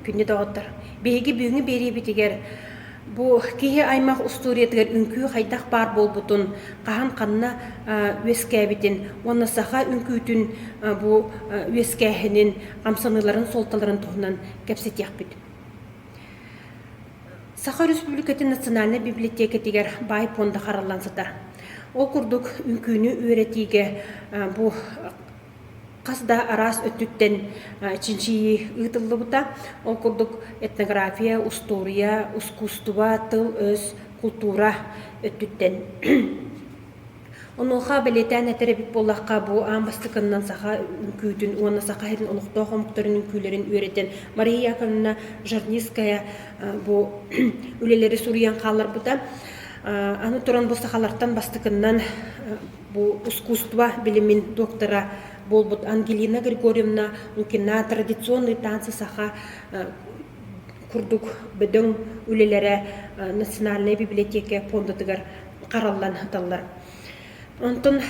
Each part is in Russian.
күнне доғыттар. Беги бүгүнгү бери битигер бу кихи аймак усториятыгер үнкүү хайдах бар болбутун кахан канна үескәбитин онна саха үнкүүтүн бу үескәһинин камсаныларын солталарын туһунан кепсетияхбит. Саха Республикатын национальный библиотека тигер бай понда хараллансытар. Ол курдук үнкүүнү үйрәтиге бу Казда арас өттүттен чинчии ытылды бута. Ол курдук этнография, история, искусство, тыл, өз, культура өттүттен. Онуха белетен этеребит боллаққа бу амбастыкыннан саха үнкүүтүн, уонна саха херин олуқтоо хомуктарын үнкүүлерин үйретен. Мария Яковлевна Жарниская бу үлелери суриян қалар бута. Аны туран бу сахалартан бастыкыннан бу искусство билимин доктора болбут Ангелина Григорьевна Лукина традиционный танцы саха курдук беден үлелере национальная библиотека пондатыгар караллан хаталлар. Онтон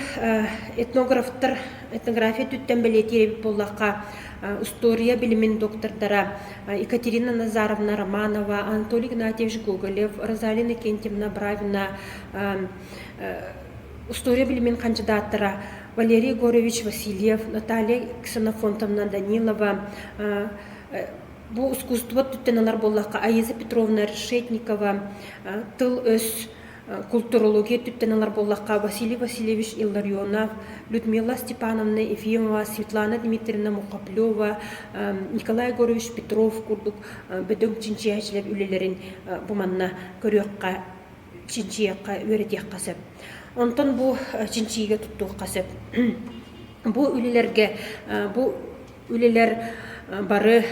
этнография түттен белетиребит боллаққа история билимин доктордара Екатерина Назаровна Романова, Анатолий Игнатьевич Гоголев, Розалина Кентьевна Бравина, история билимин кандидаттара Валерий Егорович Васильев, Наталья Ксенофонтовна Данилова, бу искусство түттеналар боллаққа Аиза Петровна Решетникова, тыл өз культурология түттеналар боллаққа Василий Васильевич Илларионов, Людмила Степановна Ефимова, Светлана Дмитриевна Мухаплева, Николай Егорович Петров курдук бөдөң чинчиячилер үлелерин буманна көрөкка чинчиякка өретек касып. Онтон бу чинчиге туттук касып. Бу үлелер бары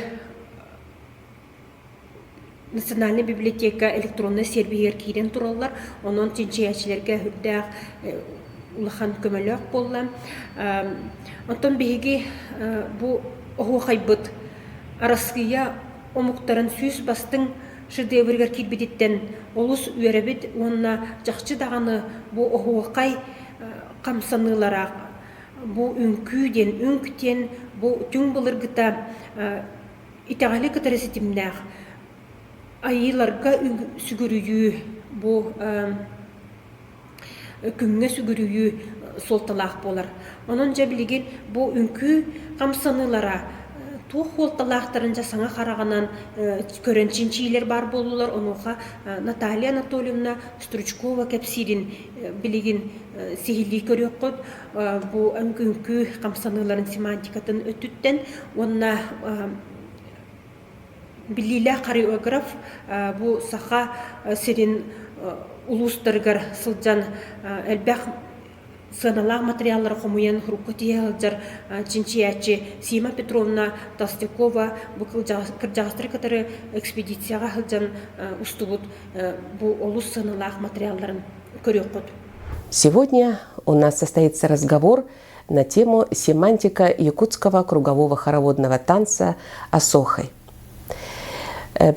Национальная библиотека электронный сервер кирен тураллар, онон чинчиячилерге хүрдәк улахан көмөлөк болла. Онтон беги бу охуахайбыт араскыя омуктарын сүз бастың шедевргер кирбидиттен олус үйрәбит, онна жақчы дағаны бу охуақай камсанылара, бу үнкүүден, үнктен, бу түң бұлыргыта итағали катарасетимнәқ, айыларға сүгірүйі, бу күнге сүгірүйі солталақ болар. Онын жәбілеген бу үнкі камсанылара тух холталақтарынша саңа қарағанан көрін чинчилер бар болулар. Онуға Наталья Анатольевна Стручкова кәпсирин білеген сехилі көрек қод. Бу үнкі камсаныларын семантикатын өттіттен. Онна Билиля хореограф бу саха серин улустаргар сылжан элбэх сыналаг материаллар хомуян хрукотиялжар чинчиячи Сима Петровна Толстякова бу кыржагастыр катары экспедицияга хылжан устубут бу олус сыналаг материалларын көрөкөт. Сегодня у нас состоится разговор на тему семантика якутского кругового хороводного танца «Асохай».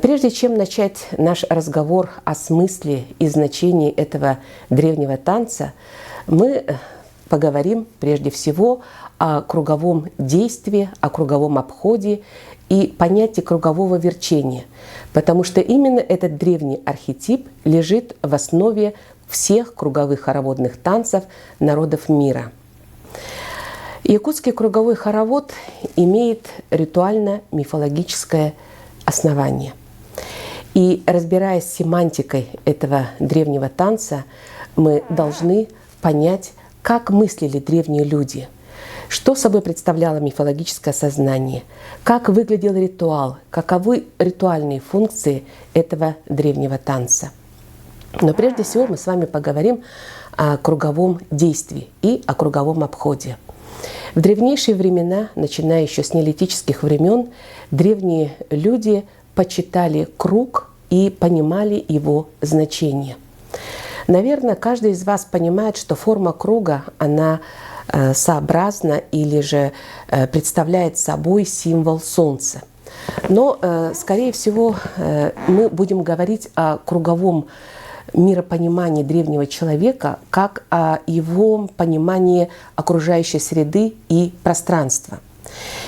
Прежде чем начать наш разговор о смысле и значении этого древнего танца, мы поговорим прежде всего о круговом действии, о круговом обходе и понятии кругового верчения, потому что именно этот древний архетип лежит в основе всех круговых хороводных танцев народов мира. Якутский круговой хоровод имеет ритуально-мифологическое основание. И разбираясь с семантикой этого древнего танца, мы должны понять, как мыслили древние люди, что собой представляло мифологическое сознание, как выглядел ритуал, каковы ритуальные функции этого древнего танца. Но прежде всего мы с вами поговорим о круговом действии и о круговом обходе. В древнейшие времена, начиная еще с неолитических времен, древние люди почитали круг и понимали его значение. Наверное, каждый из вас понимает, что форма круга, она сообразна или же представляет собой символ Солнца. Но, скорее всего, мы будем говорить о круговом миропонимании древнего человека, как о его понимании окружающей среды и пространства.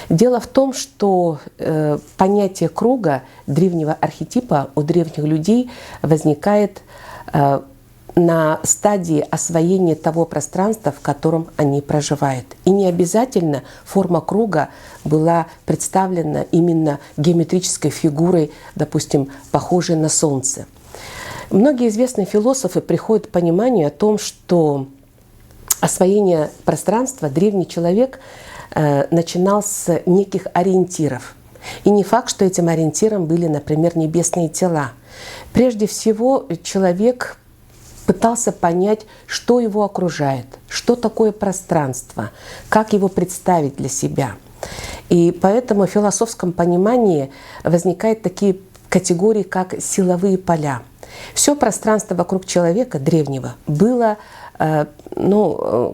Дело в том, что понятие круга древнего архетипа у древних людей возникает на стадии освоения того пространства, в котором они проживают. И не обязательно форма круга была представлена именно геометрической фигурой, допустим, похожей на Солнце. Многие известные философы приходят к пониманию о том, что освоение пространства древний человек начинал с неких ориентиров. И не факт, что этим ориентиром были, например, небесные тела. Прежде всего, человек пытался понять, что его окружает, что такое пространство, как его представить для себя. И поэтому в философском понимании возникают такие категории, как силовые поля. Все пространство вокруг человека древнего было,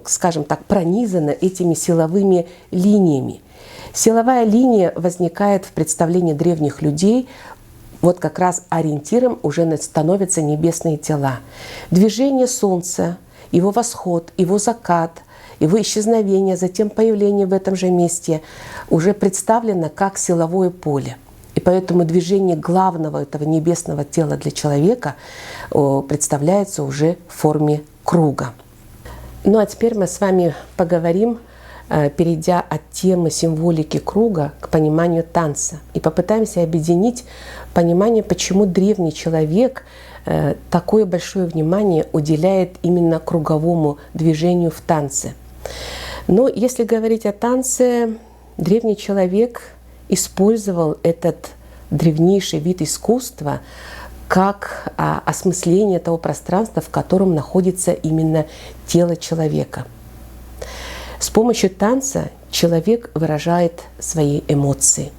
скажем так, пронизано этими силовыми линиями. Силовая линия возникает в представлении древних людей. Вот как раз ориентиром уже становятся небесные тела. Движение Солнца, его восход, его закат, его исчезновение, затем появление в этом же месте уже представлено как силовое поле. И поэтому движение главного этого небесного тела для человека представляется уже в форме круга. Ну а теперь мы с вами поговорим, перейдя от темы символики круга к пониманию танца. И попытаемся объединить понимание, почему древний человек такое большое внимание уделяет именно круговому движению в танце. Но если говорить о танце, древний человек использовал этот древнейший вид искусства как осмысление того пространства, в котором находится именно тело человека. С помощью танца человек выражает свои эмоции.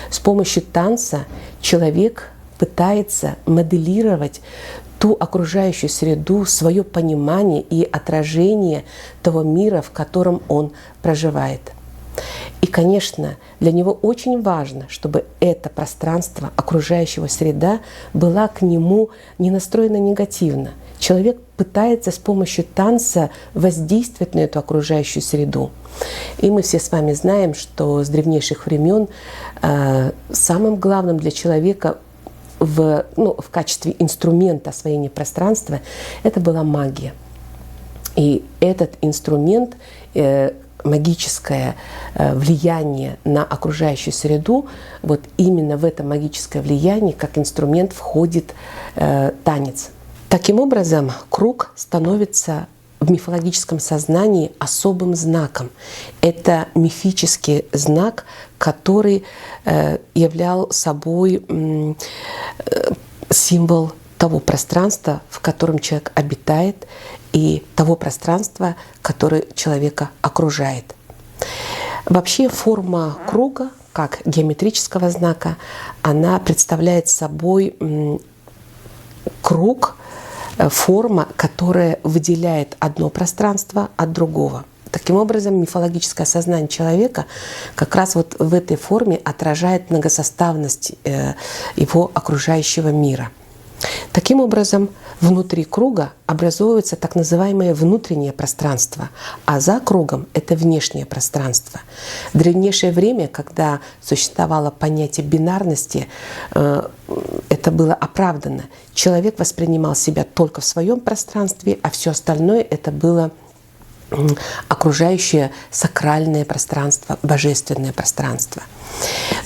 С помощью танца человек пытается моделировать ту окружающую среду, свое понимание и отражение того мира, в котором он проживает. И, конечно, для него очень важно, чтобы это пространство, окружающего среда, была к нему не настроена негативно. Человек пытается с помощью танца воздействовать на эту окружающую среду. И мы все с вами знаем, что с древнейших времен самым главным для человека в качестве инструмента освоения пространства это была магия. И этот инструмент, магическое влияние на окружающую среду, вот именно в это магическое влияние как инструмент входит танец. Таким образом, круг становится в мифологическом сознании особым знаком. Это мифический знак, который являл собой символ того пространства, в котором человек обитает, и того пространства, которое человека окружает. Вообще форма круга, как геометрического знака, она представляет собой круг, форма, которая выделяет одно пространство от другого. Таким образом, мифологическое сознание человека как раз вот в этой форме отражает многосоставность его окружающего мира. Таким образом, внутри круга образуется так называемое внутреннее пространство, а за кругом — это внешнее пространство. В древнейшее время, когда существовало понятие бинарности, это было оправдано. Человек воспринимал себя только в своем пространстве, а все остальное — это было окружающее сакральное пространство, божественное пространство.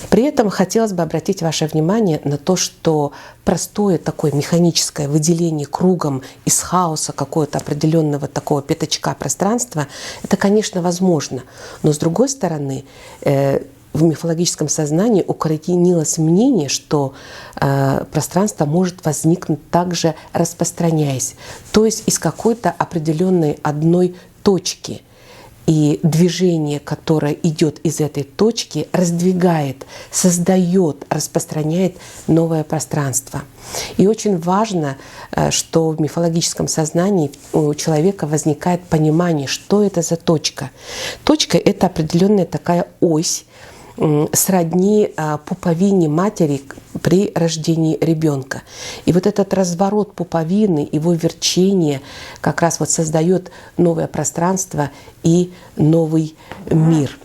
При этом хотелось бы обратить ваше внимание на то, что простое такое механическое выделение кругом из хаоса какого-то определенного такого пятачка пространства, это, конечно, возможно. Но с другой стороны, в мифологическом сознании укоренилось мнение, что пространство может возникнуть также распространяясь, то есть из какой-то определенной одной точки. И движение, которое идет из этой точки, раздвигает, создает, распространяет новое пространство. И очень важно, что в мифологическом сознании у человека возникает понимание, что это за точка. Точка — это определенная такая ось, сродни пуповине матери при рождении ребенка. И вот этот разворот пуповины, его верчение как раз вот создает новое пространство и новый мир.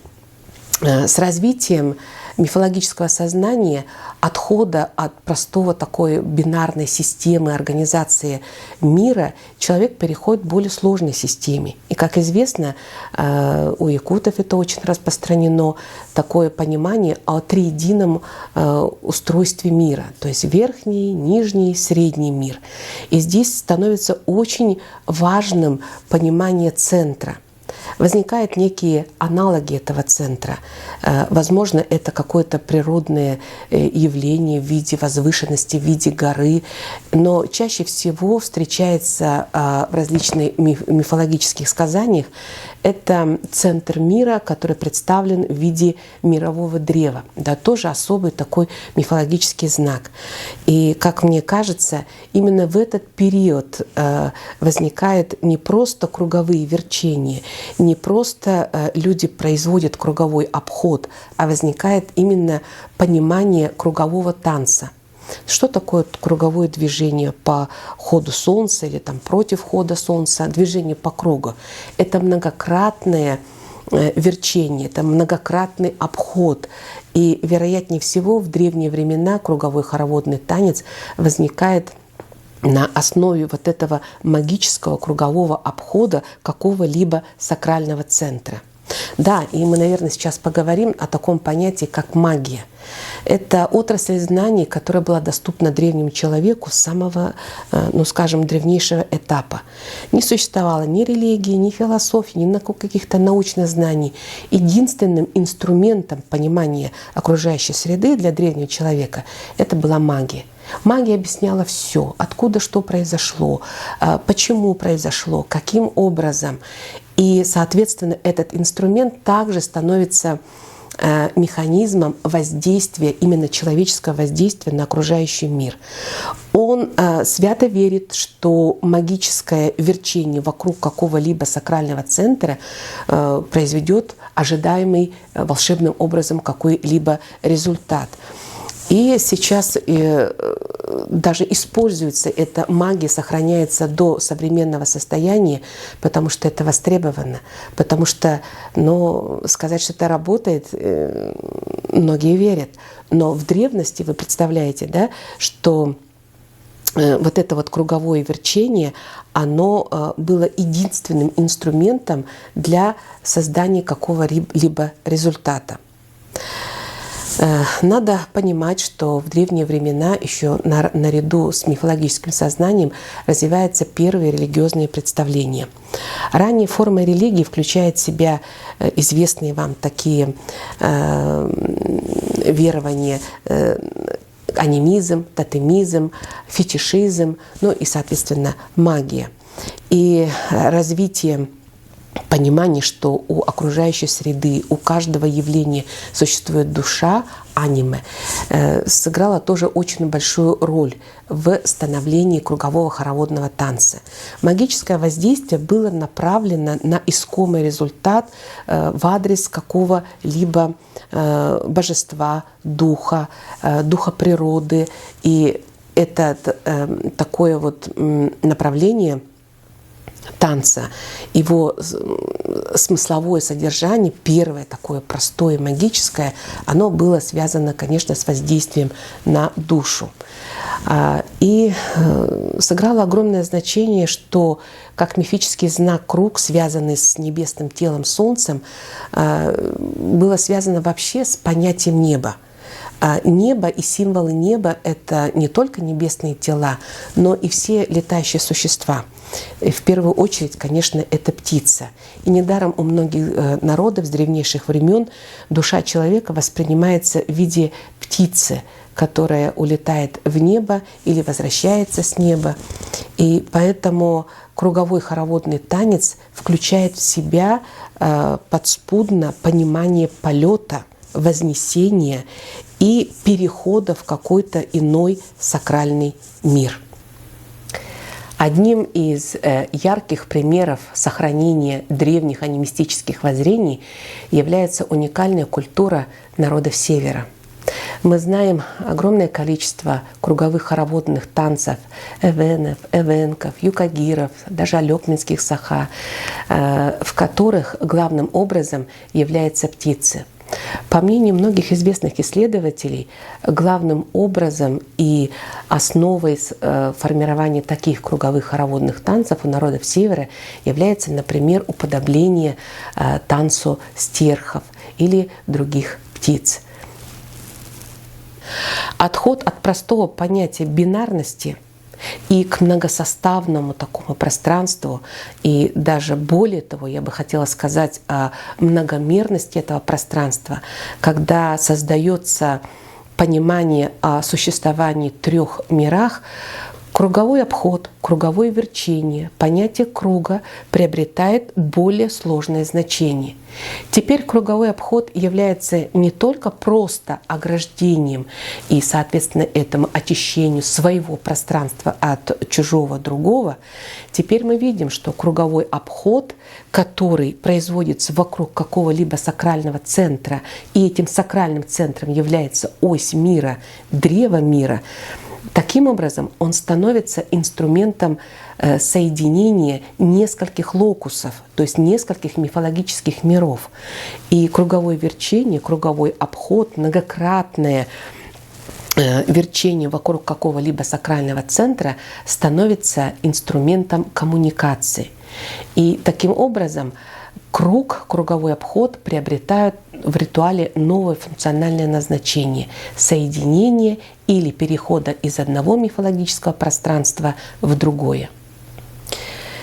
с развитием мифологического сознания, отхода от простого такой бинарной системы организации мира, человек переходит к более сложной системе. И, как известно, у якутов это очень распространено, такое понимание о триедином устройстве мира, то есть верхний, нижний, средний мир. И здесь становится очень важным понимание центра. Возникают некие аналоги этого центра. Возможно, это какое-то природное явление в виде возвышенности, в виде горы, но чаще всего встречается в различных мифологических сказаниях это центр мира, который представлен в виде мирового древа. Да, тоже особый такой мифологический знак. И, как мне кажется, именно в этот период возникают не просто круговые верчения, не просто люди производят круговой обход, а возникает именно понимание кругового танца. Что такое круговое движение по ходу Солнца или там, против хода Солнца, движение по кругу? Это многократное верчение, это многократный обход. И, вероятнее всего, в древние времена круговой хороводный танец возникает на основе вот этого магического кругового обхода какого-либо сакрального центра. Да, и мы, наверное, сейчас поговорим о таком понятии, как магия. Это отрасль знаний, которая была доступна древнему человеку с самого, ну скажем, древнейшего этапа. Не существовало ни религии, ни философии, ни каких-то научных знаний. Единственным инструментом понимания окружающей среды для древнего человека это была магия. Магия объясняла все, откуда что произошло, почему произошло, каким образом. И, соответственно, этот инструмент также становится механизмом воздействия, именно человеческого воздействия на окружающий мир. Он свято верит, что магическое верчение вокруг какого-либо сакрального центра произведет ожидаемый волшебным образом какой-либо результат. И сейчас даже используется эта магия, сохраняется до современного состояния, потому что это востребовано. Потому что, сказать, что это работает, многие верят. Но в древности, вы представляете, да, что вот это вот круговое верчение, оно было единственным инструментом для создания какого-либо результата. Надо понимать, что в древние времена еще наряду с мифологическим сознанием развиваются первые религиозные представления. Ранние формы религии включают в себя известные вам такие верования: анимизм, тотемизм, фетишизм, и, соответственно, магия. И развитие понимание, что у окружающей среды, у каждого явления существует душа, аниме, сыграла тоже очень большую роль в становлении кругового хороводного танца. Магическое воздействие было направлено на искомый результат в адрес какого-либо божества, духа природы. И это такое вот направление танца, его смысловое содержание, первое такое простое, магическое, оно было связано, конечно, с воздействием на душу. И сыграло огромное значение, что как мифический знак круг, связанный с небесным телом Солнцем, было связано вообще с понятием неба. Небо и символы неба — это не только небесные тела, но и все летающие существа. И в первую очередь, конечно, это птица. И недаром у многих народов с древнейших времен душа человека воспринимается в виде птицы, которая улетает в небо или возвращается с неба. И поэтому круговой хороводный танец включает в себя подспудно понимание полета, вознесения и перехода в какой-то иной сакральный мир. Одним из ярких примеров сохранения древних анимистических воззрений является уникальная культура народов Севера. Мы знаем огромное количество круговых хороводных танцев эвенов, эвенков, юкагиров, даже алёкминских саха, в которых главным образом являются птицы. По мнению многих известных исследователей, главным образом и основой формирования таких круговых хороводных танцев у народов Севера является, например, уподобление танцу стерхов или других птиц. Отход от простого понятия бинарности и к многосоставному такому пространству, и даже более того, я бы хотела сказать о многомерности этого пространства, когда создается понимание о существовании трех мирах, круговой обход, круговое верчение, понятие круга приобретает более сложное значение. Теперь круговой обход является не только просто ограждением и, соответственно, этому очищению своего пространства от чужого другого. Теперь мы видим, что круговой обход, который производится вокруг какого-либо сакрального центра, и этим сакральным центром является ось мира, древо мира, таким образом, он становится инструментом соединения нескольких локусов, то есть нескольких мифологических миров. И круговое верчение, круговой обход, многократное верчение вокруг какого-либо сакрального центра становится инструментом коммуникации. И таким образом круговой обход приобретают в ритуале новое функциональное назначение – соединение или перехода из одного мифологического пространства в другое.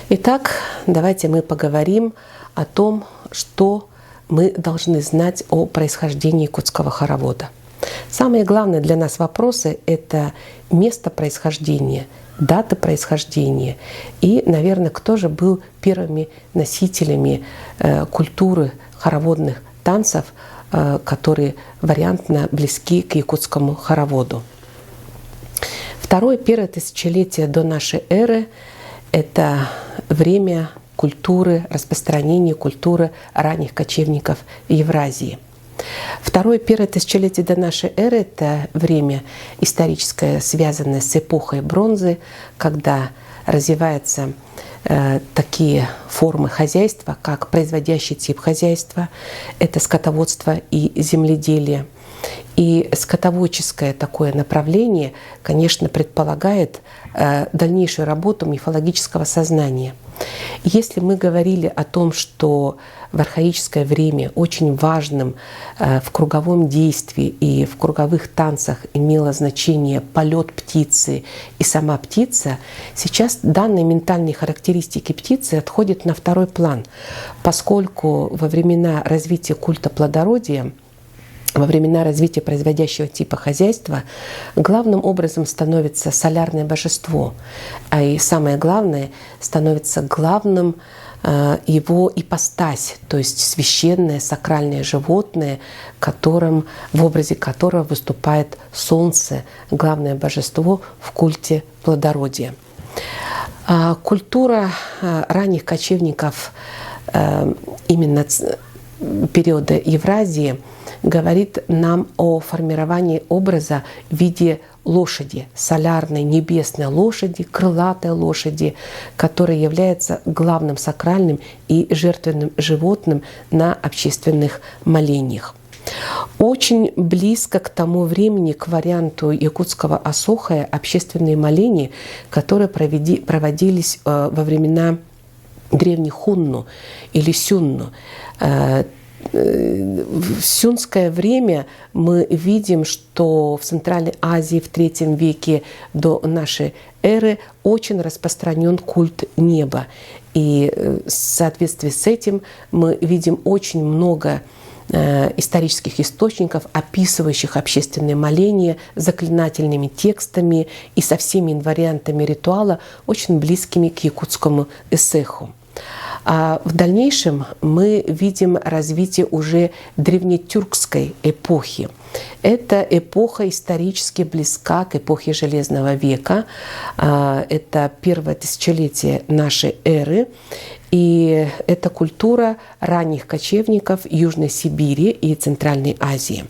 Итак, давайте мы поговорим о том, что мы должны знать о происхождении якутского хоровода. Самые главные для нас вопросы – это место происхождения, дата происхождения и, наверное, кто же был первыми носителями культуры хороводных танцев, которые вариантно близки к якутскому хороводу. Первое тысячелетие до нашей эры – это время культуры, распространения культуры ранних кочевников Евразии. Первое тысячелетие до нашей эры – это время историческое, связанное с эпохой бронзы, когда развиваются такие формы хозяйства, как производящий тип хозяйства, это скотоводство и земледелие. И скотоводческое такое направление, конечно, предполагает дальнейшую работу мифологического сознания. Если мы говорили о том, что в архаическое время очень важным в круговом действии и в круговых танцах имело значение полет птицы и сама птица, сейчас данные ментальные характеристики птицы отходят на второй план, поскольку во времена развития культа плодородия, во времена развития производящего типа хозяйства главным образом становится солярное божество, а и самое главное, становится главным его ипостась, то есть священное сакральное животное, в образе которого выступает солнце, главное божество в культе плодородия. Культура ранних кочевников именно периода Евразии говорит нам о формировании образа в виде лошади, солярной небесной лошади, крылатой лошади, которая является главным сакральным и жертвенным животным на общественных молениях. Очень близко к тому времени, к варианту якутского асохая, общественные моления, которые проводились во времена древних хунну или сюнну. В сюнское время мы видим, что в Центральной Азии в III веке до нашей эры очень распространен культ неба. И в соответствии с этим мы видим очень много исторических источников, описывающих общественные моления заклинательными текстами и со всеми инвариантами ритуала, очень близкими к якутскому эссеху. А в дальнейшем мы видим развитие уже древнетюркской эпохи. Эта эпоха исторически близка к эпохе Железного века. Это первое тысячелетие нашей эры. И это культура ранних кочевников Южной Сибири и Центральной Азии.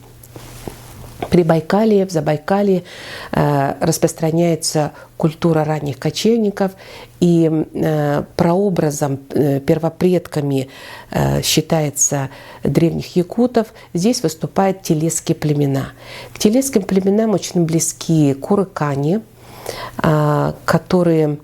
Прибайкалье, в Забайкалье распространяется культура ранних кочевников, и прообразом, первопредками считается древних якутов. Здесь выступают телесские племена. К телесским племенам очень близки курыкане, которые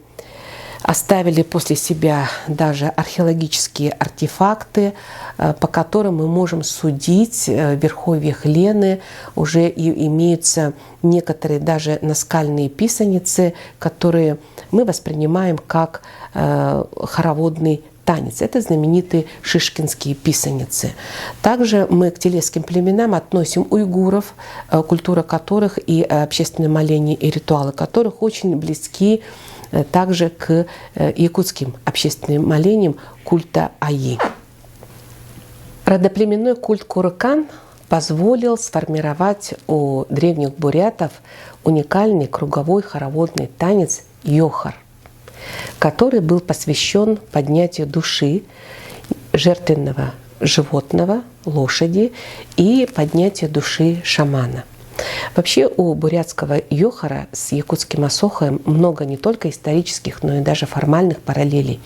оставили после себя даже археологические артефакты, по которым мы можем судить, в верховьях Лены уже и имеются некоторые даже наскальные писаницы, которые мы воспринимаем как хороводный танец. Это знаменитые шишкинские писаницы. Также мы к телесским племенам относим уйгуров, культура которых и общественные моления и ритуалы которых очень близки также к якутским общественным молениям культа Аи. Родоплеменной культ курыкан позволил сформировать у древних бурятов уникальный круговой хороводный танец йохар, который был посвящен поднятию души жертвенного животного, лошади, и поднятию души шамана. Вообще у бурятского йохара с якутским асохаем много не только исторических, но и даже формальных параллелей.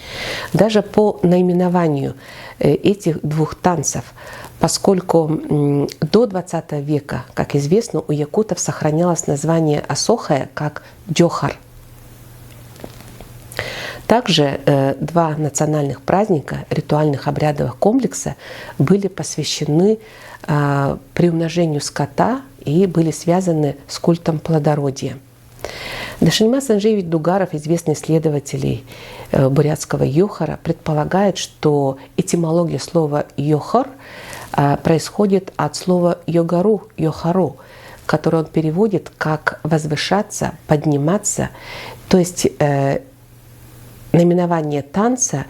Даже по наименованию этих двух танцев, поскольку до XX века, как известно, у якутов сохранялось название асохая как джохар. Также два национальных праздника ритуальных обрядовых комплекса были посвящены приумножению скота и были связаны с культом плодородия. Дашиньма Санжевич Дугаров, известный исследователь бурятского йохара, предполагает, что этимология слова йохар происходит от слова йогару, йохару, которое он переводит как возвышаться, подниматься. То есть наименование танца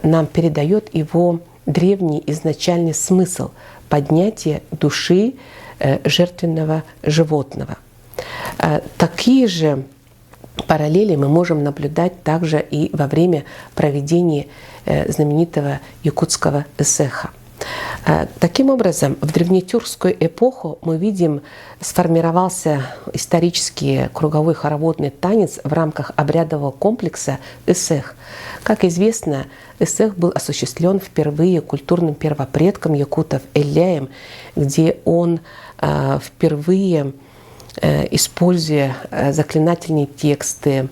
нам передает его древний изначальный смысл – поднятие души жертвенного животного. Такие же параллели мы можем наблюдать также и во время проведения знаменитого якутского эсеха. Таким образом, в древнетюркскую эпоху мы видим, сформировался исторический круговой хороводный танец в рамках обрядового комплекса эсех. Как известно, эсех был осуществлен впервые культурным первопредком якутов Эляем, где он впервые, используя заклинательные тексты,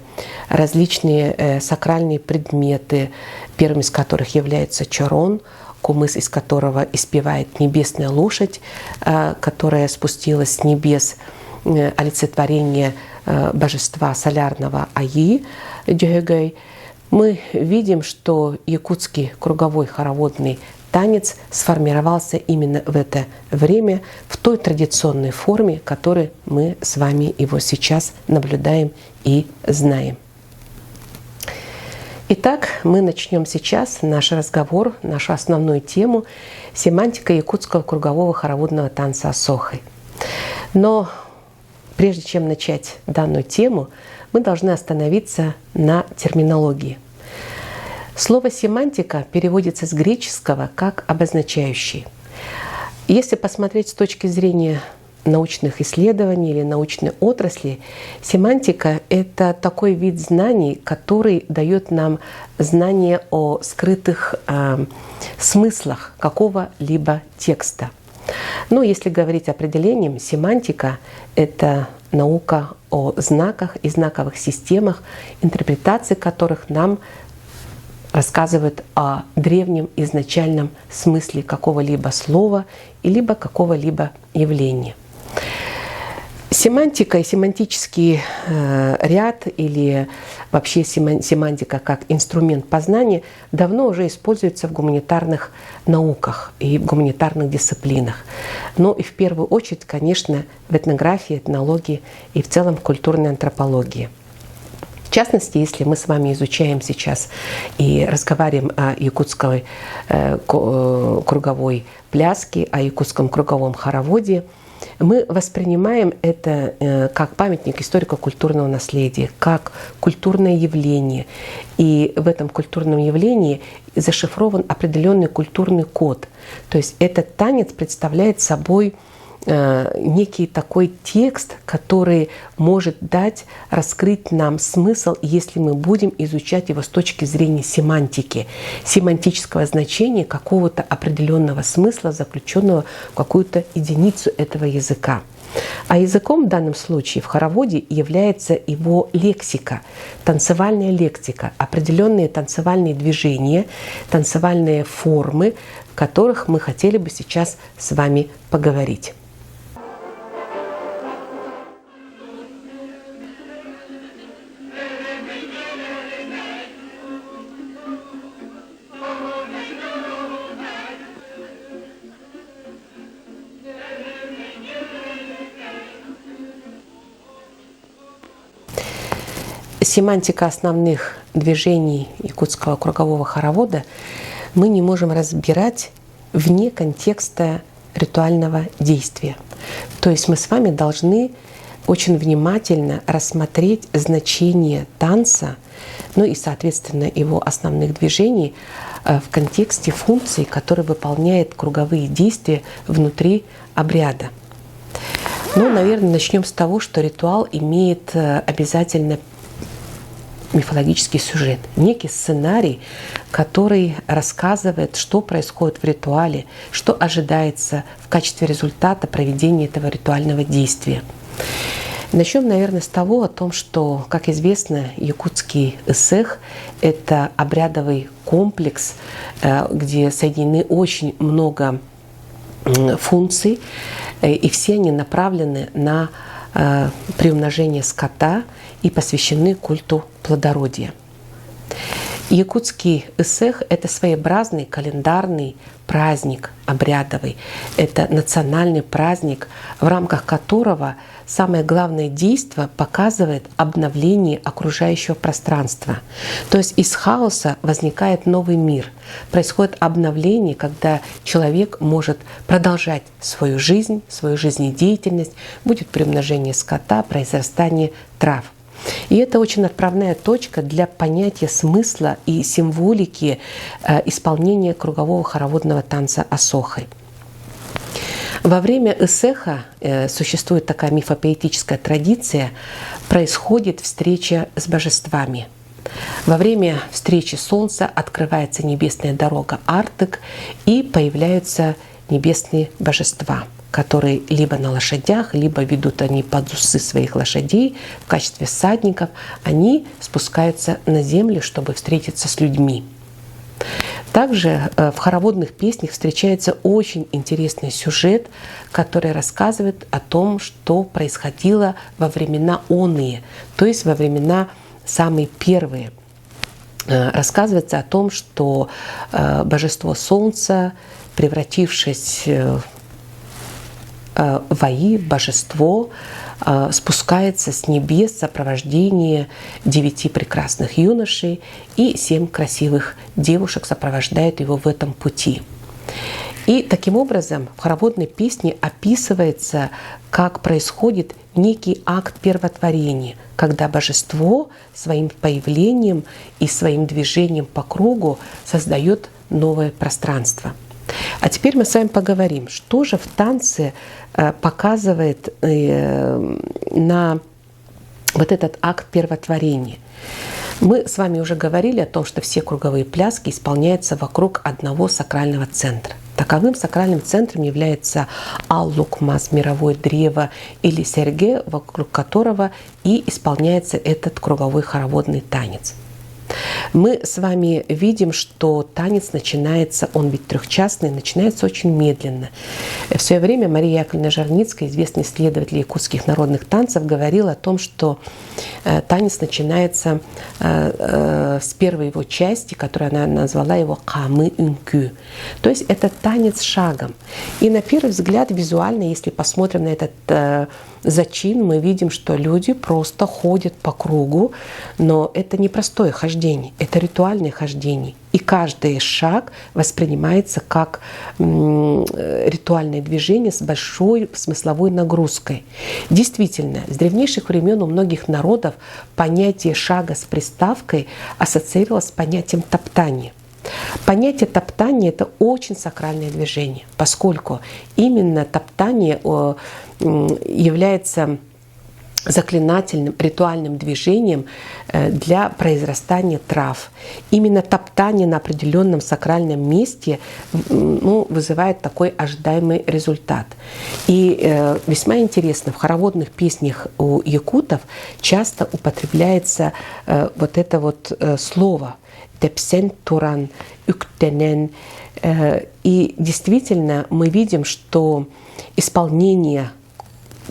различные сакральные предметы, первым из которых является чарон, кумыс из которого испевает небесная лошадь, которая спустилась с небес, олицетворение божества солярного Аи, Дёгэй, мы видим, что якутский круговой хороводный танец сформировался именно в это время, в той традиционной форме, которой мы с вами его сейчас наблюдаем и знаем. Итак, мы начнем сейчас наш разговор, нашу основную тему – семантика якутского кругового хороводного танца асохай. Но прежде чем начать данную тему, мы должны остановиться на терминологии. Слово «семантика» переводится с греческого как «обозначающий». Если посмотреть с точки зрения научных исследований или научной отрасли, семантика — это такой вид знаний, который дает нам знание о скрытых смыслах какого-либо текста. Но если говорить определением, семантика — это наука о знаках и знаковых системах, интерпретации которых нам рассказывают о древнем изначальном смысле какого-либо слова и либо какого-либо явления. Семантика и семантический ряд или вообще семантика как инструмент познания давно уже используется в гуманитарных науках и в гуманитарных дисциплинах. Но и в первую очередь, конечно, в этнографии, этнологии и в целом в культурной антропологии. В частности, если мы с вами изучаем сейчас и разговариваем о якутской круговой пляске, о якутском круговом хороводе, мы воспринимаем это как памятник историко-культурного наследия, как культурное явление. И в этом культурном явлении зашифрован определенный культурный код. То есть этот танец представляет собой некий такой текст, который может раскрыть нам смысл, если мы будем изучать его с точки зрения семантики, семантического значения какого-то определенного смысла, заключенного в какую-то единицу этого языка. А языком в данном случае в хороводе является его лексика, танцевальная лексика, определенные танцевальные движения, танцевальные формы, о которых мы хотели бы сейчас с вами поговорить. Семантика основных движений якутского кругового хоровода мы не можем разбирать вне контекста ритуального действия. То есть мы с вами должны очень внимательно рассмотреть значение танца, ну и, соответственно, его основных движений в контексте функций, которые выполняет круговые действия внутри обряда. Ну, наверное, начнем с того, что ритуал имеет обязательно мифологический сюжет, некий сценарий, который рассказывает, что происходит в ритуале, что ожидается в качестве результата проведения этого ритуального действия. Начнем, наверное, с того, что, как известно, якутский эсэх – это обрядовый комплекс, где соединены очень много функций, и все они направлены на приумножение скота и посвящены культу плодородия. Якутский эсэх – это своеобразный календарный праздник обрядовый. Это национальный праздник, в рамках которого самое главное действие показывает обновление окружающего пространства. То есть из хаоса возникает новый мир. Происходит обновление, когда человек может продолжать свою жизнь, свою жизнедеятельность, будет приумножение скота, произрастание трав. И это очень отправная точка для понятия смысла и символики исполнения кругового хороводного танца асохой. Во время эсэха существует такая мифопоэтическая традиция, происходит встреча с божествами. Во время встречи Солнца открывается небесная дорога Артык, и появляются небесные божества, которые либо на лошадях, либо ведут они под усы своих лошадей в качестве всадников, они спускаются на землю, чтобы встретиться с людьми. Также в хороводных песнях встречается очень интересный сюжет, который рассказывает о том, что происходило во времена оные, то есть во времена самые первые. Рассказывается о том, что божество Солнца, превратившись Ваи, божество, спускается с небес в сопровождении 9 прекрасных юношей, и 7 красивых девушек сопровождают его в этом пути. И таким образом в хороводной песне описывается, как происходит некий акт первотворения, когда божество своим появлением и своим движением по кругу создает новое пространство. А теперь мы с вами поговорим, что же в танце показывает на вот этот акт первотворения. Мы с вами уже говорили о том, что все круговые пляски исполняются вокруг одного сакрального центра. Таковым сакральным центром является Ал-Лукмас, мировое древо, или Серге, вокруг которого и исполняется этот круговой хороводный танец. Мы с вами видим, что танец начинается, он ведь трехчастный, начинается очень медленно. В свое время Мария Яковлевна Жарницкая, известный исследователь якутских народных танцев, говорила о том, что танец начинается с первой его части, которую она назвала его «камы-үнкю». То есть это танец шагом. И на первый взгляд визуально, если посмотрим на этот зачин, мы видим, что люди просто ходят по кругу, но это не простое хождение, это ритуальное хождение. И каждый шаг воспринимается как ритуальное движение с большой смысловой нагрузкой. Действительно, с древнейших времен у многих народов понятие шага с приставкой ассоциировалось с понятием топтания. Понятие топтания – это очень сакральное движение, поскольку именно топтание является заклинательным, ритуальным движением для произрастания трав. Именно топтание на определенном сакральном месте вызывает такой ожидаемый результат. И весьма интересно, в хороводных песнях у якутов часто употребляется вот это вот слово «тепсен туран», «юктенен». И действительно мы видим, что исполнение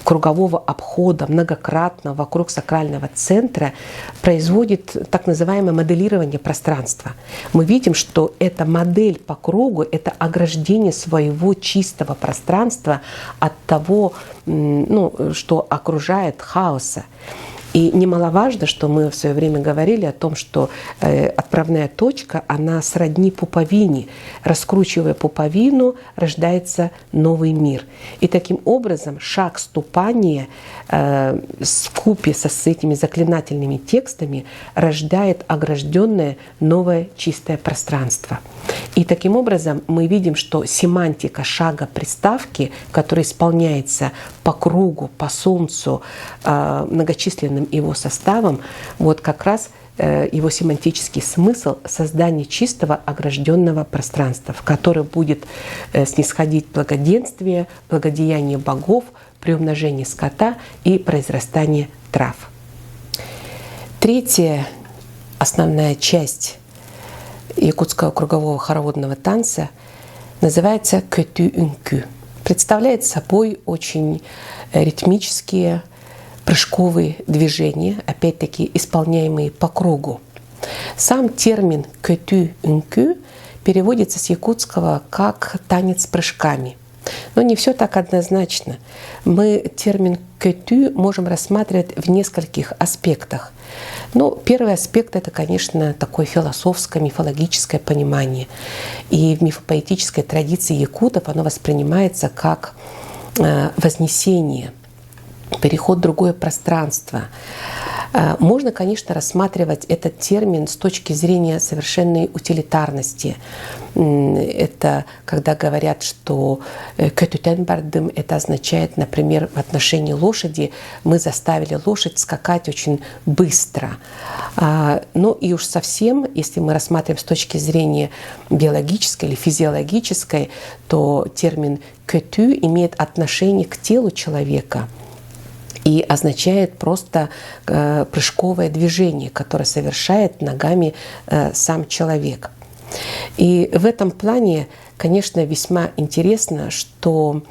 кругового обхода многократно вокруг сакрального центра производит так называемое моделирование пространства. Мы видим, что эта модель по кругу – это ограждение своего чистого пространства от того, что окружает хаоса. И немаловажно, что мы в свое время говорили о том, что отправная точка, она сродни пуповине. Раскручивая пуповину, рождается новый мир. И таким образом шаг ступания вкупе с этими заклинательными текстами рождает огражденное новое чистое пространство. И таким образом мы видим, что семантика шага приставки, который исполняется по кругу, по солнцу, многочисленным его составом, вот как раз его семантический смысл — создание чистого огражденного пространства, в которое будет снисходить благоденствие, благодеяние богов, приумножение скота и произрастание трав. Третья основная часть якутского кругового хороводного танца называется «кэту-ункю». Представляет собой очень ритмические прыжковые движения, опять-таки исполняемые по кругу. Сам термин «кэту-ункю» переводится с якутского как «танец с прыжками». Но не все так однозначно. Мы термин «кэту» можем рассматривать в нескольких аспектах. Первый аспект — это, конечно, такое философское, мифологическое понимание. И в мифопоэтической традиции якутов оно воспринимается как вознесение, переход в другое пространство. Можно, конечно, рассматривать этот термин с точки зрения совершенной утилитарности. Это когда говорят, что «кэтутенбардым» — это означает, например, в отношении лошади мы заставили лошадь скакать очень быстро. И уж совсем, если мы рассматриваем с точки зрения биологической или физиологической, то термин «кэту» имеет отношение к телу человека и означает просто прыжковое движение, которое совершает ногами сам человек. И в этом плане, конечно, весьма интересно, что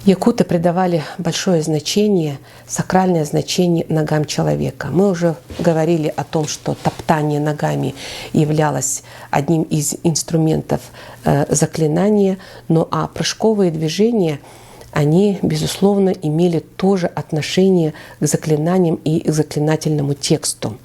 якуты придавали большое значение, сакральное значение ногам человека. Мы уже говорили о том, что топтание ногами являлось одним из инструментов заклинания, а прыжковые движения, они, безусловно, имели тоже отношение к заклинаниям и к заклинательному тексту.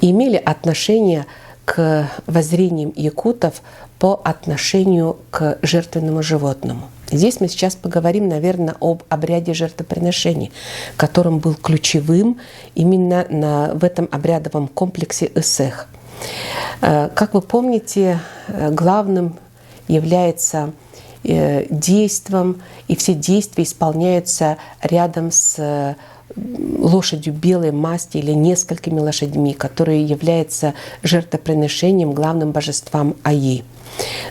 И имели отношение к воззрениям якутов по отношению к жертвенному животному. Здесь мы сейчас поговорим, наверное, об обряде жертвоприношения, которым был ключевым именно в этом обрядовом комплексе эсэх. Как вы помните, главным является действом, и все действия исполняются рядом с лошадью белой масти или несколькими лошадьми, которые являются жертвоприношением главным божествам Аи.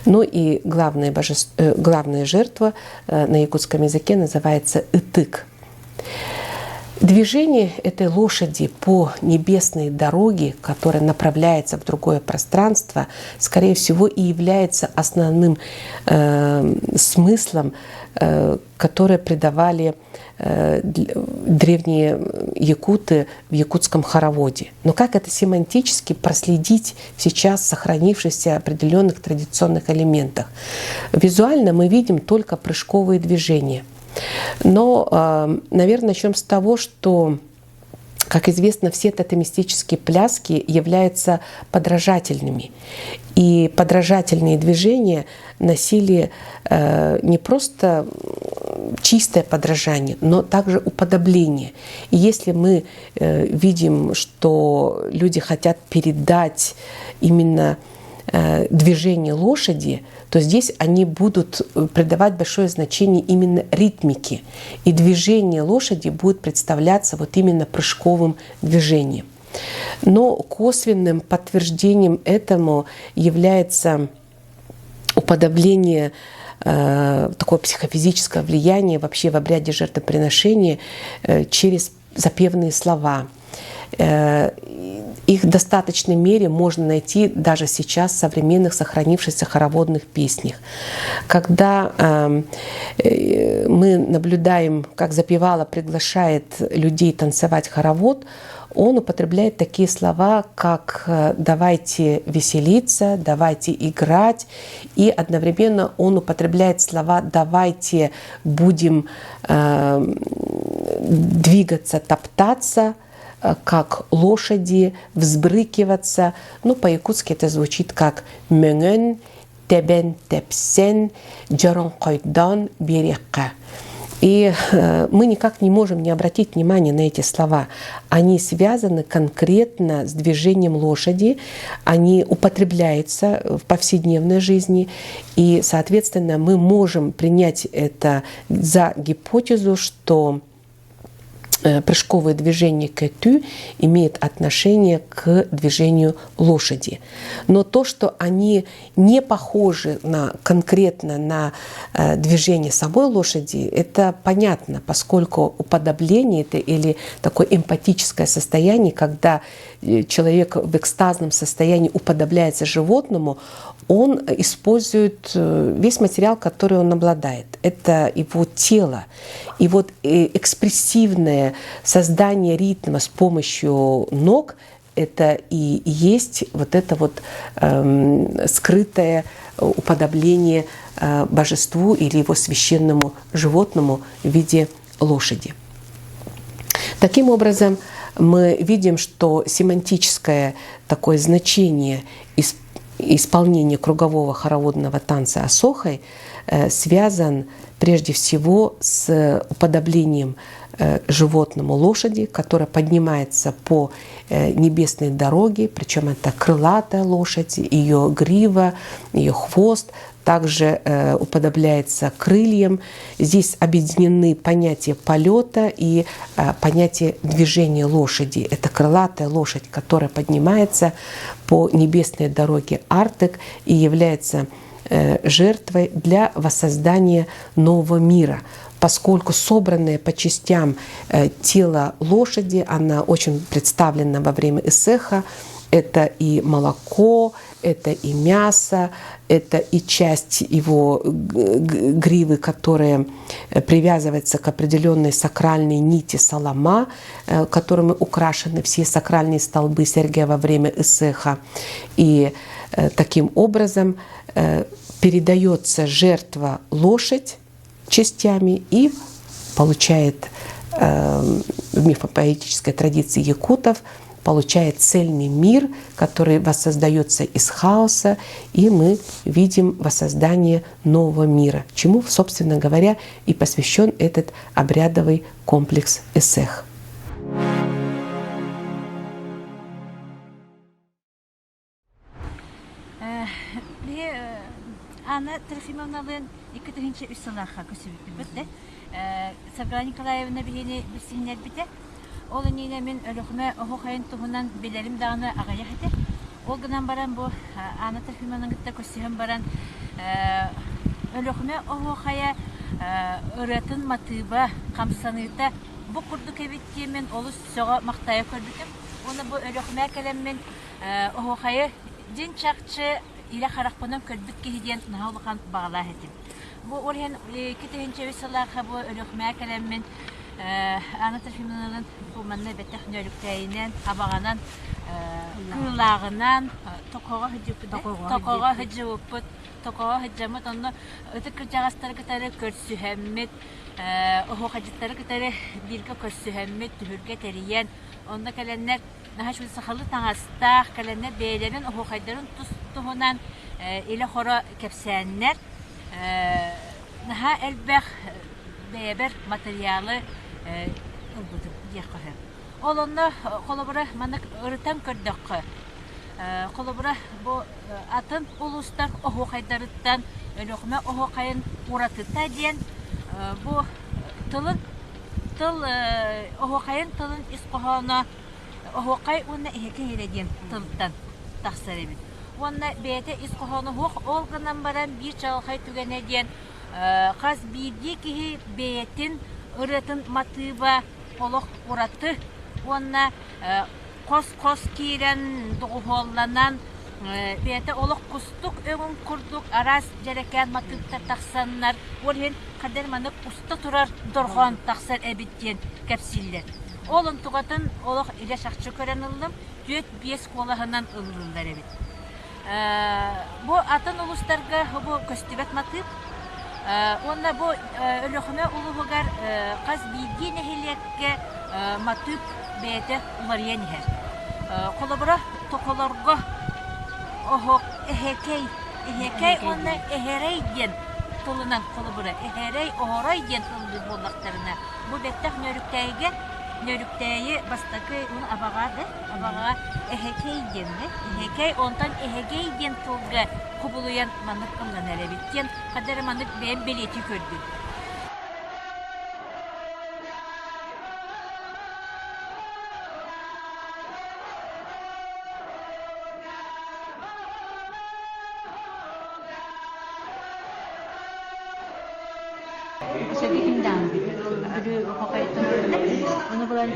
И главная жертва на якутском языке называется ытык. Движение этой лошади по небесной дороге, которая направляется в другое пространство, скорее всего, и является основным смыслом, который придавали древние якуты в якутском хороводе. Но как это семантически проследить в сейчас сохранившихся определенных традиционных элементах? Визуально мы видим только прыжковые движения. Но, наверное, начнем с того, что, как известно, все тотемистические пляски являются подражательными. И подражательные движения носили не просто чистое подражание, но также уподобление. И если мы видим, что люди хотят передать именно движения лошади, то здесь они будут придавать большое значение именно ритмике. И движение лошади будет представляться вот именно прыжковым движением. Но косвенным подтверждением этому является уподобление, такое психофизическое влияние вообще в обряде жертвоприношения через запевные слова. Их в достаточной мере можно найти даже сейчас в современных сохранившихся хороводных песнях. Когда мы наблюдаем, как запевала приглашает людей танцевать хоровод, он употребляет такие слова, как «давайте веселиться», «давайте играть», и одновременно он употребляет слова «давайте будем двигаться, топтаться», как лошади, взбрыкиваться. Ну, по-якутски это звучит как «мөңөн, тебен, тепсен, джорон койдан, берекка». И мы никак не можем не обратить внимания на эти слова. Они связаны конкретно с движением лошади, они употребляются в повседневной жизни, и, соответственно, мы можем принять это за гипотезу, что прыжковое движение кэту имеет отношение к движению лошади. Но то, что они не похожи конкретно на движение самой лошади, это понятно, поскольку уподобление это или такое эмпатическое состояние, когда человек в экстазном состоянии уподобляется животному, он использует весь материал, который он обладает. Это его тело. И вот экспрессивное создание ритма с помощью ног – это и есть вот это вот скрытое уподобление божеству или его священному животному в виде лошади. Таким образом, мы видим, что семантическое такое значение исполнения кругового хороводного танца асохой связан прежде всего с уподоблением животному лошади, которая поднимается по небесной дороге, причем это крылатая лошадь, ее грива, ее хвост также уподобляется крыльям. Здесь объединены понятия полета и понятие движения лошади. Это крылатая лошадь, которая поднимается по небесной дороге Артек и является жертвой для воссоздания нового мира, поскольку собранное по частям тело лошади, она очень представлена во время эсеха. Это и молоко, это и мясо, это и часть его гривы, которая привязывается к определенной сакральной нити салама, которыми украшены все сакральные столбы Сергия во время эсеха. И таким образом передается жертва лошадь частями и получает в мифопоэтической традиции якутов получает цельный мир, который воссоздается из хаоса, и мы видим воссоздание нового мира, чему, собственно говоря, и посвящен этот обрядовый комплекс эсех. Анна Трофимовналын 2000 үсілаға көсібіп бітті. Сабра Николаевна бігені білсіңнер біті. Ол үнейіне мен өліқіме оғы қайын тұғынан белерім дағыны ағая хеті. Ол ғынан баран бұл Анна Трофимовнаның ғытта көсіген баран өліқіме оғы қая ұратын матыба қамсаныйта бұл құрды кәбетке мен олы соға мақтая көрбітім. Оны бұл өліқіме кәлем мен оғы қайы ден чақчы İle karakpanım körbüt gehiden nahalıkan bağla edim. Bu orhan kitehin çevisalaqa bu ölükmeye kelemmin Anna Tрофимовналın kumanna betek nölükteyinen abağanan kırlağından tokoğa hıcıpıt tokoğa hıcamıt onu ötü kırcağızları kıtarı körsühemmit ohu hacıtları kıtarı birge körsühemmit tühürge teriyen onda kelenler naha şu sahalı tanastağ kelenler beylerin ohu haydarın tuhunan ile hora kepsenler naha elbэх beyber materyali olbudu yakahır. Olanda kolabara manak ırıtan kördük. Kolobra bu atın uluslar ohu kaydarıttan ölüğüme ohu kayın uğratıtta diyen bu tılın ohu kayın tılın iskohana ohu kay onu eheke hele tıldan taksar emin. Onu beyte iskohana hoq olganan baran bir çalkay tügene diyen kaz bildi ki beytin ıratın matıba oluk uğratı onu kos kiren doğuhollanan beyte oluk kustuk öğün kurduk aras gereken matıpta taksanlar olhen kader manık usta turar dorğan taksar ebitken kapsiller olun tugatın oluk ile şakçı körenildim 4-5 kolahından ılırlar ebit bu atın uluslarga bu köstübet matıp onda bu ölüğüme uluğugar kaz bilgi nehiliyetke matıp beyte ularıya niher kolabra tokolarga oho ehekey onda eherey diyen tulunan kolabra eherey ohoray diyen tulunan bollaklarına bu bettek nörükteyi bastakı onu abağa ehekey diyenle ehekey ondan ehekey diyen tulga kubuluyan manık kılgan elebitten kadar manık benim beleti kördü. Sedihimden biri hakikaten onu bulan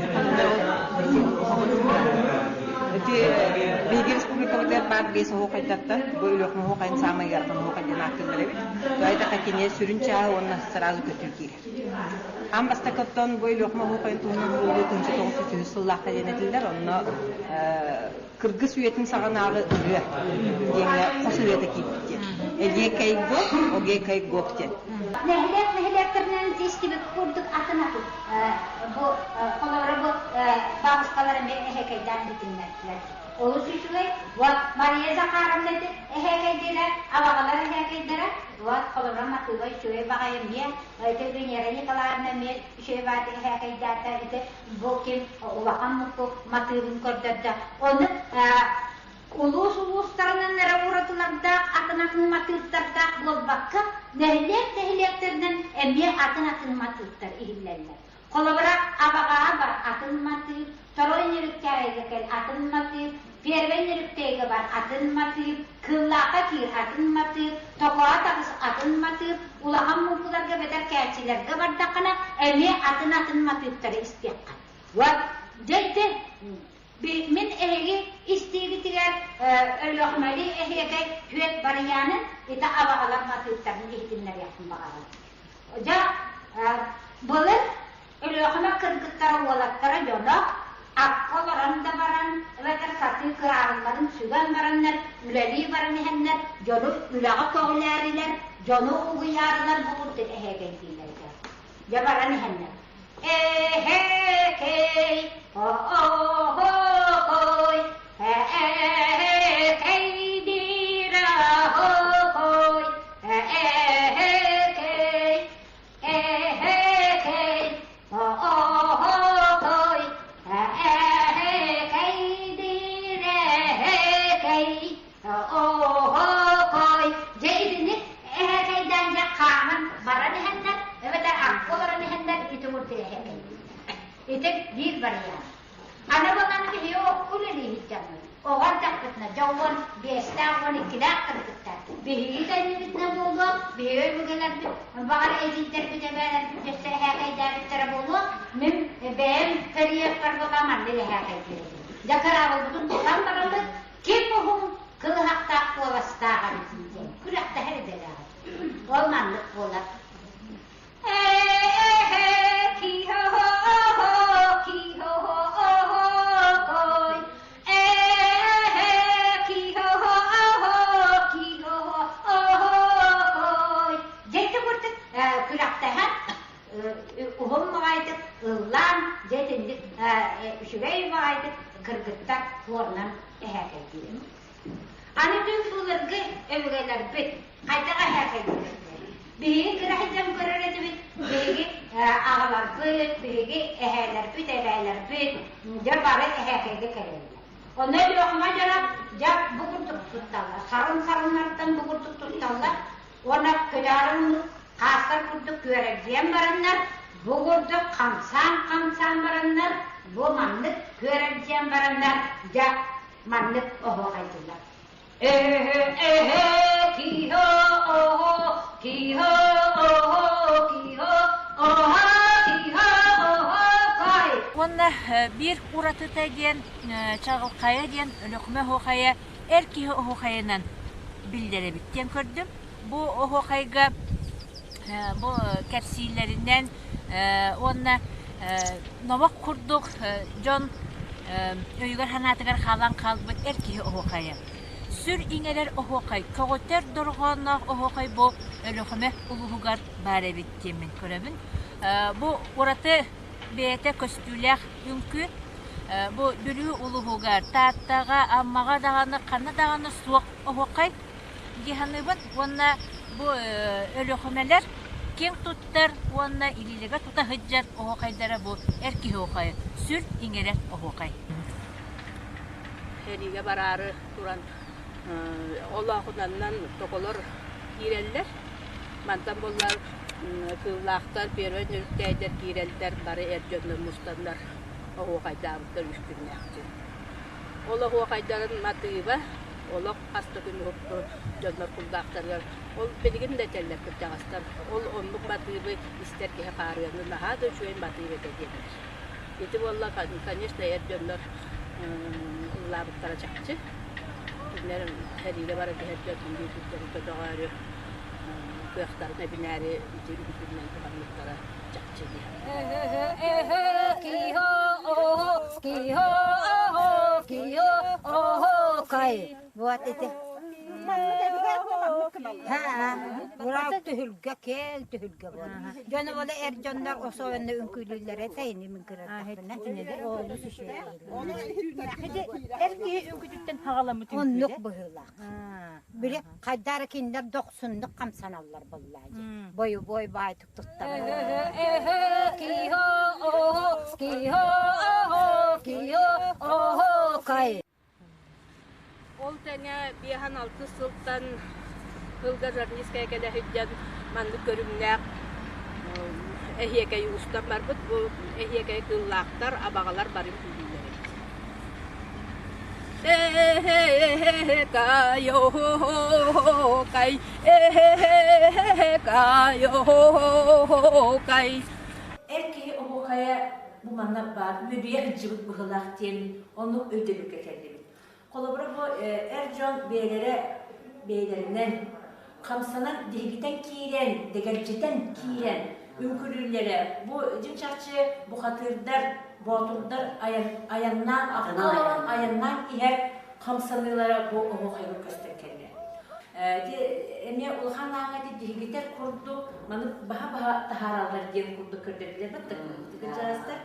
Bilgi Respublika'da ben bir soğuk edatta bu ülke hukukun samaya yardım hukukun akılları bir. Dolayısıyla katiniye sürünce onu sırası götürür. Am bastakattan bu ülke hukukun tuğunun tuncu toğusu yüzyıllarda yönetililer onu Kırgız üyetin sağanağı ürüyor. Yani fasuliyete gitti. Elgekay gok, ogekay gok diye. Nehirlerden ziştibik kurduk atına bu kolları bu bağışkaların ehekeyden bitinler. Olursa şurayı, Maria Zakaram dedi, ehekeydiler, avağalar ehekeydiler, kolları matılıyor, şuraya bakayım diye, tebrin yere yıkalarına bir şey vardı, ehekeydiler, bu kim, ulakan mutlu, matılın kordada, onu uluslarının nere uğratılarda, atın matıllarda bulbakka, nehirlerden emniye atın matıllar ihillerler. Kolabra abağa var atın matıl, toroy nürükteye gel atın matıl, perven nürükteye var atın matıl, kıllaka kir atın matıl, tokağa takız atın matıl, ulağan mumpularga bedar kağıtçilerge var dakana emniye atın matılları istiyakkan. Var, deyde, min ehegi istiği tiger ölüğümeli ehege hüyet bariyanın ita abağalar matıllarını ihtimler yapın bağalar. Oca, bulur, ölüğüme kırgıtlara oğlatlara yolu, akkollarında varan, veter satı kırağınların sügen varanlar, üleli varan ehenler, yolu ülağı toğulariler, yolu uğuyarlar bulurdu ehegeydiler. Ya varan ehenler. Ehekey, oy, ehekey dira oy, ehekey, ehekey, oy, ehekey dira ehekey, oy. Ceydini ehekeyden ya kaman baran ehenler, evet akkolların ehenler itumurtu ehekey. İtek bir var ya. Ana bakan bir hiyo kuleli hicamı. Oğan takıtna jawon bestavon ikilak kırtıkta. Bir de nibitna buldu. Bir bugüler bağır editler bir de ben cesse hekay davet tarafını mim ben kariyer parvakaman dile hekay diyor. Jakara buldu tam baralı kim muhum kıl hakta kovasta haricinde. Kulakta her dela. Olmanlık olar. Ki ho ho ki ho ho koy ki ho ho ki ho ho koy jete kurtu kulakta ha uhum mağaydı ılan jetindik şurayı mağaydı kırgıttar hornan ehekeydi ani dün fulargı evgeler bit hayta ehekeydi Bihi kırahicam kırarıcı bit, bihi ağalar bit, bihi eheler bit, eheler bit, jabarı ehekeyde kırarıcı. Onlar bir okuma canap, жак бугурдук тутталла. Сарын-сарыннардан бугурдук тутталла. Ona kıların kasar kurduk görevciyen baranlar, buğurdu kamsan baranlar, bu manlık görevciyen baranlar, da manlık oho kaydılar. Kiho, oho, kiho, oho, kiho, oho, kiho, oho, kay. Онна bir уратыта диен, чағылқая диен, өлөкмө хохая, эрки хохаянан билдере биттен көрдüm. Bu ohokayga bu kapsillerinden onunla novak kurduk John Uygar hanatıgar halan kalbet erkeği ohokaya. Sür ineler ohokay. Kogoter dorğanlar ohokay bu ölühüme uluhugar bare bittiğimin köremün. Bu oratı beyete köstüler ünkü bu bürü uluhugar tattağa ammağa dağını kanı dağını soğuk ohokay. Gihanıbın, onunla bu ölühümeler keng tuttar, onunla ililega tuta hıccar ohokaydara bu erki ohokay. Sür ingeler ohokay. Heriye bararı duran Allah'ından tokolor gireller. Mantan bollar kıvlaktar, perven ürkteyder gireller, barı ercönler, mustanlar ohokaydarıklar üstünlekti. Ohokaydarın matığı Olak hasta günü hoptu, canlar kuldaktarlar. Ol belirgin de teller kırcağızlar. Ol onluk batığı ister ki hakaryonlar. Daha da şu en batığı edecekler. Yeti valla kanyeşte eğer canlar labıklara çakçı. Bunların her ile var ki her canlar büyükleri kötüğarı. Kıyaklarına binari, içeri kuhanlıklara çakçı diye. Kiho, oho, kiho, oho, kiho, oho, kay. Buat itu. Burak tühülge kel tühülge var. Canı bana ercanlar o soğanla ünkülülere teyini min kırataklarına. Ne oğlu şey. Hadi erkeği ünküdükten hağalamı tüm Onluk bıhılak. Biri kaydar kinler 90'lık kamsanallar vallahi. Boyu boy baytık tuttar. Kiho, oho, kiho, oho, kiho, oho, kay. Ol tane bihan altı sultan Hılgazar niskaya kele hüccan mandık görümlek ehiyekayı ustan barbut bu ehiyekayı kıllaktar abağalar barım hücünler kayo kay kayo kay Erkeği ohokaya bu manna var, müdüye hıcılık bıhılak diyen onu ödülük ekerdi. Kolabora bu Ercan beylerinden kamsanan dehgiten kiren, degerceten kiren ünkürülere bu cinçakçı bu hatırdar, bu hatırdar ayandan akıl olan ayandan iher kamsanılara bu ohokayı gösterkenler. Eme ulhan ağacı dehgiter kurdu, manı baha taharalar diye kurdu kırdıklar, battık tıkıcağızlar.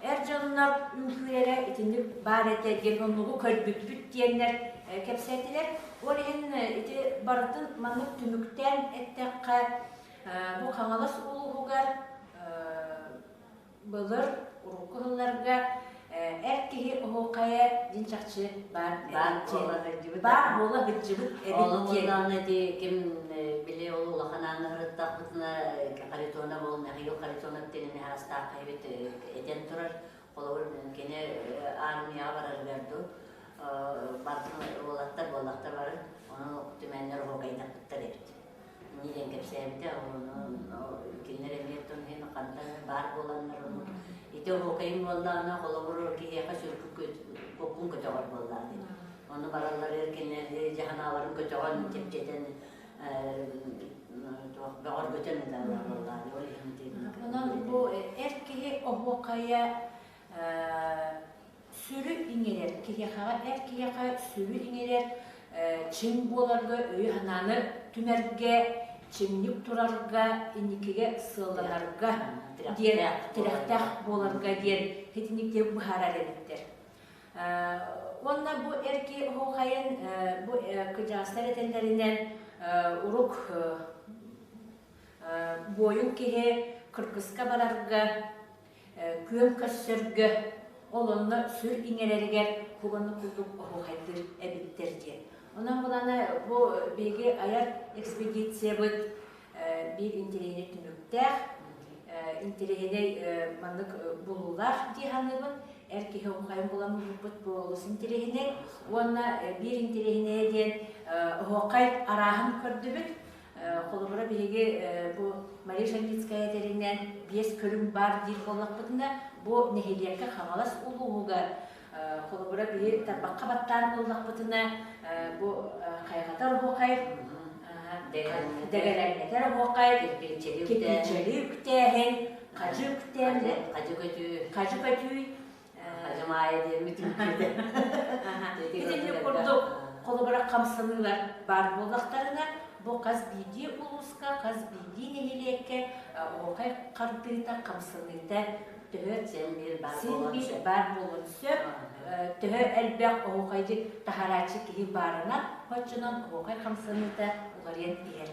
Ercanlar ülkelere itinlik barete genonluğu körbüt diyenler kepsetiler. Oraya iti baratın manlık tümükten ettekka bu kanalas uluğugar bulur urukuhullarga erkeği ohokaya dinçakçı bar bola hıcıbıt Oğlumdan dedi kim bile oğlu kananı hırtta kutuna karitona bol nahiyo karitona tenine hasta kaybet eden turar olur kene armiya varar verdi batın oğlatlar var onu tümenler hokayda kutlar etti niden kepseydi onu kinlere niyeton hem kantar bar bolanlar onu ite hokayım bollana olur ki heka sürkü kokun kaçar bolladi onu baralar erkenleri cahanavarın kaçan tepçeden bağır götürün de vallahi öyle Ondan bu erkeği ohokaya sürü ineler, erkeğe sürü ineler, çim bolarga, öy hananı tümerge, çimlik turarga, inikige sığlanarga, diyen tiraktak bolarga diyen hetinikte bu hararetler. Ondan bu erkeği ohokayın bu kıcağızlar edenlerinden uruk boyun kehe kırkıska bararga, köm kössörgü, Олонна сүр иңерерігер құғынны құлдық оғайдыр әбіттерде. Онан бұланы бұл беге аяр экспедиция бұд бір интерегіне түніктәқ, интерегіне маңдық бұлулар дейханы бұд, әркеге оғайын бұламы бұд бұлыс интерегіне, онна бір интерегіне ден оғай арағын көрді бұд. Қолыбыра беге бұл Мария Шангитская дәрінен 5 көрім бар дейін болақ бұдында, бұл нәхелерге қамалас ұлуға қолыбыра беге тарбаққа баттарын болақ бұдына, бұл қайғатар оғай, дәгәләрнетер оғай, кепенчелі үктәхен, қажы үктән, қажы көтүй, қажымайы дерметін күрді. Кетенде құрдық қолыбыра қамсынылар бар болақтарына, бұл қаз бейде ұлысқа, қаз бейде нәхелекке оғай қарпырыта қамсынылды түхі сен бір бар болын сөп, түхі әлбәқ оғайды тахарачы кейі барына, қочынан оғай қамсынылды ұларен ер.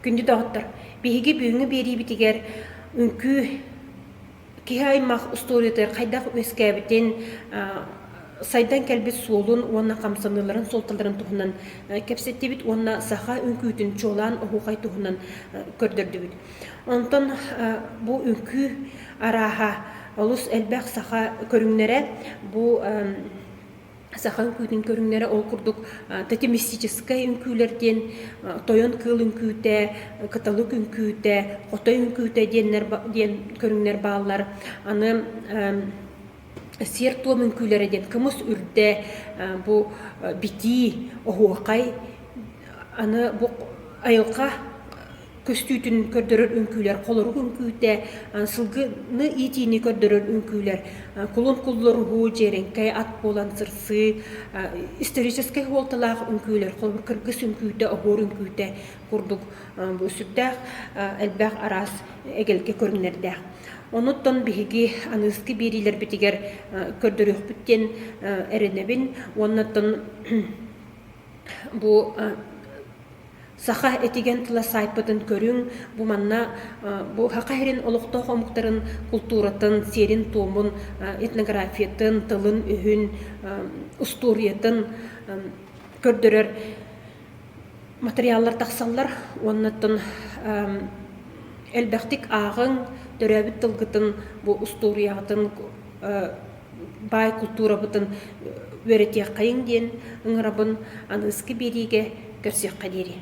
Күнді дağıttır. Беге бүйіңі бері бітігер үнкі кеғаймақ ұстолетер қайдақ өскәбітен сайдан кәлбет суолун уонна камсаныларын солталарын тухунан кепсеттебит уонна саха үңкүүтүн чолан охукай тухунан көрдөрдүбүт. Онтон бу үңкүү араха олус элбэх саха көрүңнере бу саха үңкүүтүн көрүңнере ол курдук татимистическая үңкүүлерден тойон кыл үңкүүтэ, каталык үңкүүтэ, котой үңкүүтэ диен көрүңнер баалар. Аны сер туом үңкүүлерден кымыс үрдэ бу бити охуакай аны бу айылка көстүүтүн көрдөрөр үңкүүлер, колорук үңкүүтэ, сылгыны итини көрдөрөр үңкүүлер, кулун куллору жеренкай ат болан сырсы, исторический холталаах үңкүүлер, колбур кыргыз үңкүүтэ, огор үңкүүтэ курдук бу сүттэх элбэх арас эгелке көрүнердэх. Онуттан биһиги аныски бирилер битигер көрдөрөхбүттен эренебин, оннаттан бу саха этиген тыла сайпытын көрүң, бу манна бу хакайрин олуктоо хомуктарын культуратын, серин туомун, этнографиятын, тылын, үһүн, усториятын көрдөрөр материаллар тахсаллар, оннаттан элбэхтик ағың төрөбүт тылгытын бу усториятын бай культура бутын өретия кайың ден ыңырабын аныски бериге көрсөк кадери.